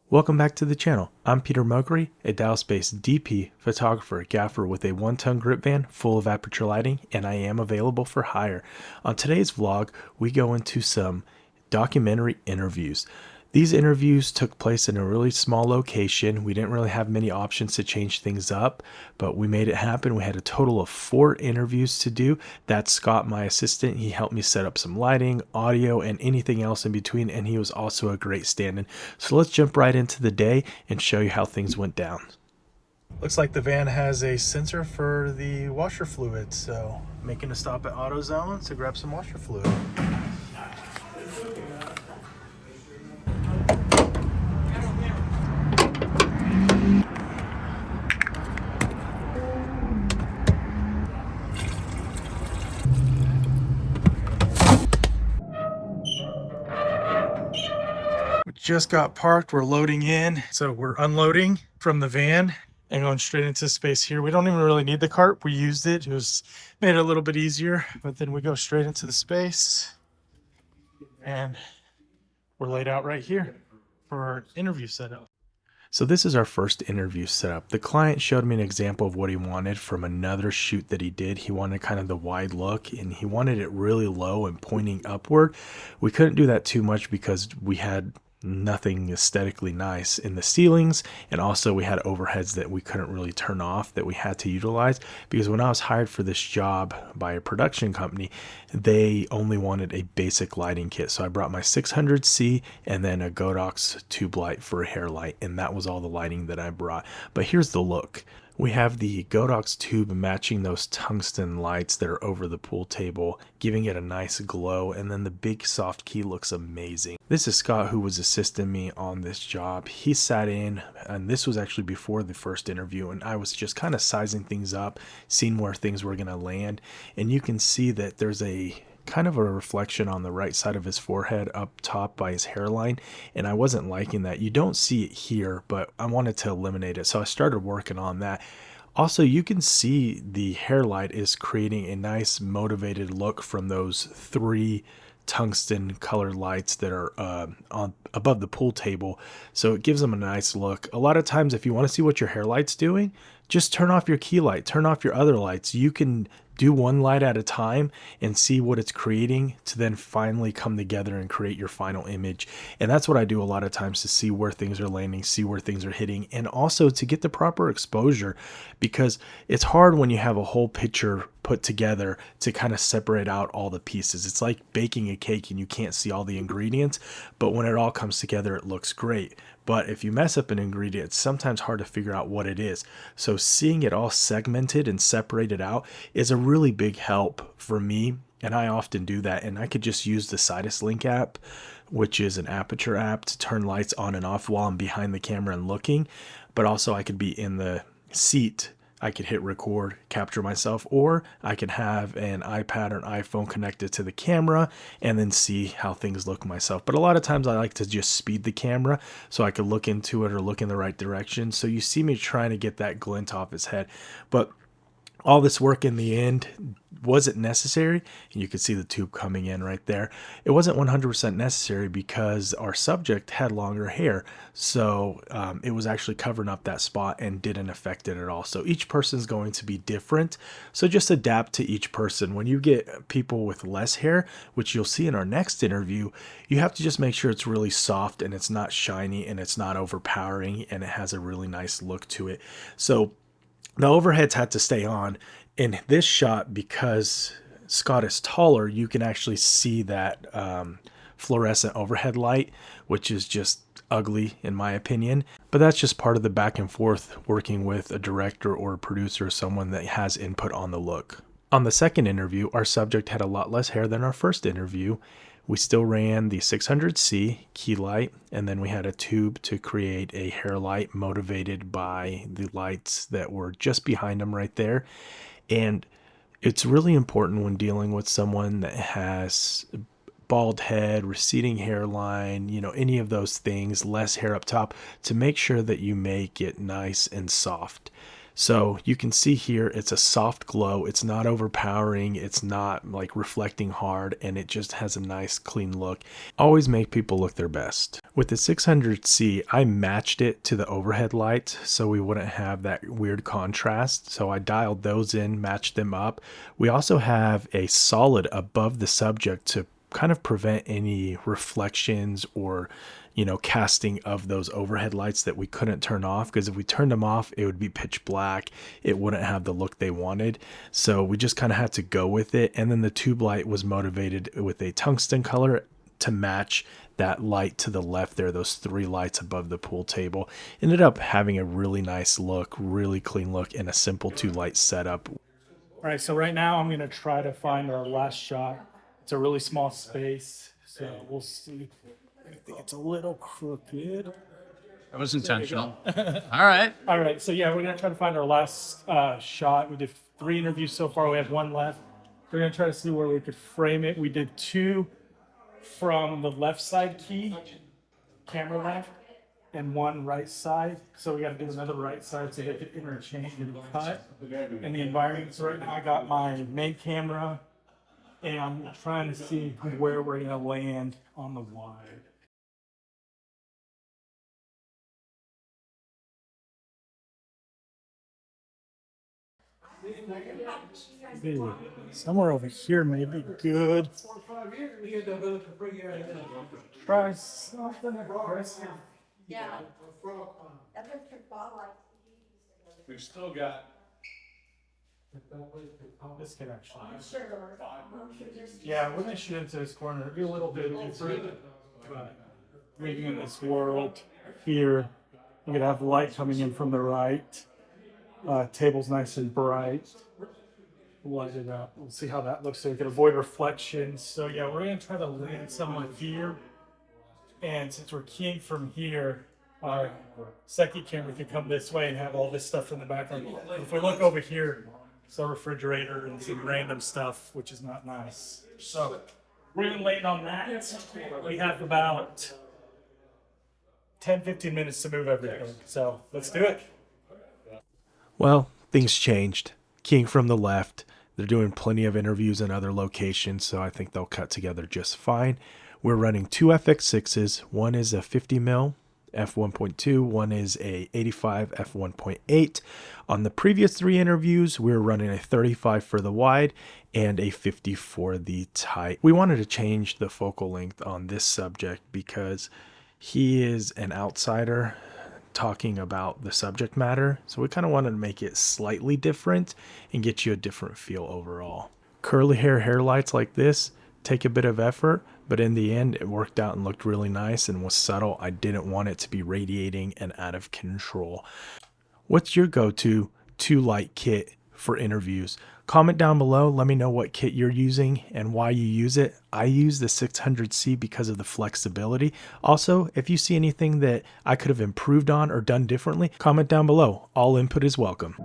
Welcome back to the channel. I'm Peter Mokri, a Dallas-based DP, photographer, gaffer with a 1-ton grip van full of Aputure lighting, and I am available for hire. On today's vlog, we go into some documentary interviews. These interviews took place in a really small location. We didn't really have many options to change things up, but we made it happen. We had a total of 4 interviews to do. That's Scott, my assistant. He helped me set up some lighting, audio, and anything else in between, and he was also a great stand-in. So let's jump right into the day and show you how things went down. Looks like the van has a sensor for the washer fluid, so making a stop at AutoZone to grab some washer fluid. Just got parked, we're loading in, so we're unloading from the van and going straight into space here. We don't even really need the cart, we used it, made it a little bit easier, but then we go straight into the space and we're laid out right here for our interview setup. So this is our first interview setup. The client showed me an example of what he wanted from another shoot that he did. He wanted kind of the wide look and he wanted it really low and pointing upward. We couldn't do that too much because we had nothing aesthetically nice in the ceilings, and also we had overheads that we couldn't really turn off that we had to utilize, because when I was hired for this job by a production company, they only wanted a basic lighting kit. So I brought my 600C and then a Godox tube light for a hair light, and that was all the lighting that I brought. But here's the look. We have the Godox tube matching those tungsten lights that are over the pool table, giving it a nice glow, and then the big soft key looks amazing. This is Scott, who was assisting me on this job. He sat in, and this was actually before the first interview, and I was just kind of sizing things up, seeing where things were going to land, and you can see that there's a kind of a reflection on the right side of his forehead up top by his hairline, and I wasn't liking that. You don't see it here, but I wanted to eliminate it, so I started working on that. Also, you can see the hair light is creating a nice motivated look from those 3 tungsten colored lights that are on above the pool table, so it gives them a nice look. A lot of times, if you want to see what your hair light's doing, just turn off your key light, turn off your other lights. You can do one light at a time and see what it's creating to then finally come together and create your final image. And that's what I do a lot of times, to see where things are landing, see where things are hitting, and also to get the proper exposure, because it's hard when you have a whole picture put together to kind of separate out all the pieces. It's like baking a cake and you can't see all the ingredients, but when it all comes together, it looks great. But if you mess up an ingredient, it's sometimes hard to figure out what it is. So seeing it all segmented and separated out is a really big help for me, and I often do that. And I could just use the Sidus Link app, which is an Aputure app, to turn lights on and off while I'm behind the camera and looking. But also I could be in the seat, I could hit record, capture myself, or I could have an iPad or an iPhone connected to the camera and then see how things look myself. But a lot of times I like to just speed the camera so I could look into it or look in the right direction. So you see me trying to get that glint off his head. But all this work in the end wasn't necessary, and you can see the tube coming in right there. It wasn't 100% necessary because our subject had longer hair, so it was actually covering up that spot and didn't affect it at all. So each person's going to be different, so just adapt to each person. When you get people with less hair, which you'll see in our next interview, you have to just make sure it's really soft and it's not shiny and it's not overpowering and it has a really nice look to it. So the overheads had to stay on. In this shot, because Scott is taller, you can actually see that fluorescent overhead light, which is just ugly in my opinion. But that's just part of the back and forth working with a director or a producer, someone that has input on the look. On the second interview, our subject had a lot less hair than our first interview. We still ran the 600C key light, and then we had a tube to create a hair light motivated by the lights that were just behind him right there. And it's really important when dealing with someone that has bald head, receding hairline, any of those things, less hair up top, to make sure that you make it nice and soft. So you can see here, it's a soft glow. It's not overpowering. It's not like reflecting hard, and it just has a nice clean look. Always make people look their best. With the 600C, I matched it to the overhead lights so we wouldn't have that weird contrast. So I dialed those in, matched them up. We also have a solid above the subject to kind of prevent any reflections or, casting of those overhead lights that we couldn't turn off, because if we turned them off, it would be pitch black. It wouldn't have the look they wanted. So we just kind of had to go with it. And then the tube light was motivated with a tungsten color to match that light to the left there, those 3 lights above the pool table. Ended up having a really nice look, really clean look, and a simple 2-light setup. All right, so right now I'm gonna try to find our last shot. It's a really small space, so we'll see. I think it's a little crooked. That was intentional. All right. All right, so yeah, we're gonna try to find our last shot. We did 3 interviews so far. We have 1 left. We're gonna try to see where we could frame it. We did 2 from the left side key, camera left, and 1 right side. So we got to do another right side so they can interchange and cut. And the environment. So right now I got my main camera, and I'm trying to see where we're gonna land on the wide. Somewhere over here may be good. Try something aggressive. We've still got. This can actually. Yeah, we're gonna shoot into this corner. It'd be a little bit different, but maybe in this world here, we're gonna have light coming in from the right. Table's nice and bright. Light it up. We'll see how that looks so we can avoid reflections. So yeah, we're gonna try to land somewhere here. And since we're keying from here, our second camera can come this way and have all this stuff in the background. If we look over here, it's a refrigerator and some random stuff, which is not nice. So we're gonna land on that. We have about 10-15 minutes to move everything. So let's do it. Well, things changed. Keying from the left. They're doing plenty of interviews in other locations, so I think they'll cut together just fine. We're running 2 FX6s. One is a 50mm f1.2, one is a 85 f1.8. On the previous 3 interviews, we were running a 35 for the wide and a 50 for the tight. We wanted to change the focal length on this subject because he is an outsider talking about the subject matter, so we kind of wanted to make it slightly different and get you a different feel overall. Curly hair lights like this take a bit of effort, but in the end it worked out and looked really nice and was subtle. I didn't want it to be radiating and out of control. What's your go-to 2-light kit for interviews? Comment down below. Let me know what kit you're using and why you use it. I use the 600C because of the flexibility. Also, if you see anything that I could have improved on or done differently, comment down below. All input is welcome.